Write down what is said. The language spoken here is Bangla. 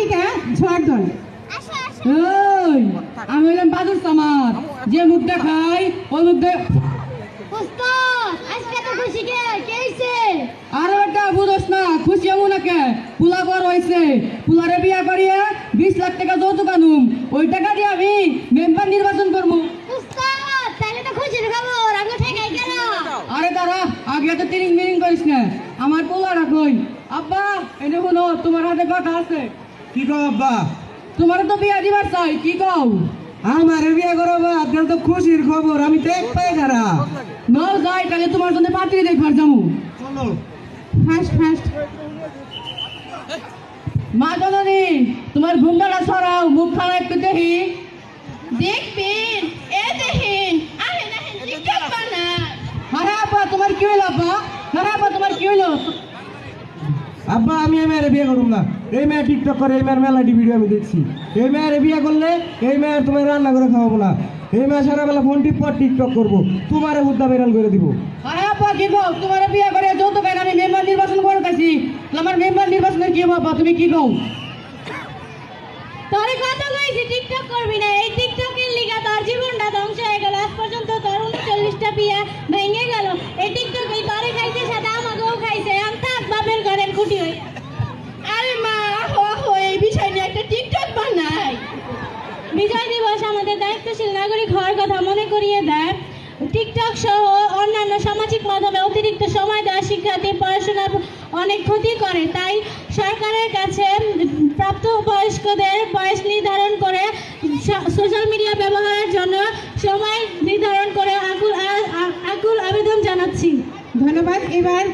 থেকে ঝড় ধরে। ওই আমি হইলাম বাদুর সামার, যে মুখ দেখাই ওই মুখ দেখ। আরো একটা বুঝোস না, খুশি এমন নাকি পুলা কর হয়েছে, পুলারে বিয়া করিয়ে 20 লাখ টাকা যৌতুক আনুম, ওই টাকা দিয়ে আমি মেম্বার নির্বাচন করবো। আরে দাঁড়া, আগে তো তিরিং মিরিং করিস না, আমার পোলাটা কই? আব্বা এনে শুনো, তোমার হাতে কথা আছে। কি কও আব্বা? তোমার তো বিয়া দিবার চাই, কি কও? আমার বিয়ে করো বা আপনার তো খুশির খবর, আমি দেখ পাই খারা। নও যাই, তাহলে তোমার জন্য পাত্রী দেখবার যাবো। চলো। ফার্স্ট ফার্স্ট মা জননী, তোমার ঘুমটাটা সরাও, মুখ খানা একটু দেখি। দেখবেন এ দেখেন, আরে দেখেন টিকটক বানায়। আরে আপা তোমার কি হইলো? আপা আরে আপা তোমার কি হইলো? আব্বা আমি এই মেয়ের বিয়ে করুম না। এই মেয়ে টিকটক করে, এই মেয়ের মেলাটি ভিডিও আমি দেখছি। এই মেয়ের বিয়ে করলে এই মেয়ের তোমার রান্না করে খাওয়াবো না। এই মেয়ে সারাবেলা ফোন টিপ টিকটক করবো, তোমার হুদ্দা বেরাল করে দিব। আরে আপা কি কও? তোমার বিয়ে করে যৌতুক আইন আমি মেম্বার নির্বাচন করতেছি, আমার মেম্বার নির্বাচনের কি বাবা, তুমি কি কও? তোরে কথা কইছি টিকটক করবি না, এই টিকটকের লিগা তোর জীবনটা ধ্বংস হয়ে গেল। আজ পর্যন্ত তোর 39টা বিয়া ভেঙে গেল। এই টিকটক এই তোরে খাইছে, সাথে আমাকেও খাইছে। আমি থাক বাপের ঘরের খুঁটি হই। আরে মা হো হো, এই বিষয় নিয়ে একটা টিকটক বানাই। বিজয় দিবস আমাদের দায়িত্বশীল নাগরিক হওয়ার কথা মনে করিয়ে দেয়। টিকটক সহ অন্যান্য সামাজিক মাধ্যমে অতিরিক্ত সময় দেওয়া শিক্ষার্থীর পড়াশোনার অনেক ক্ষতি করে। তাই সরকারের কাছে প্রাপ্তবয়স্কদের বয়স নির্ধারণ করে সোশ্যাল মিডিয়া ব্যবহারের জন্য সময় নির্ধারণ করে আকুল আবেদন জানাচ্ছি। ধন্যবাদ। এবার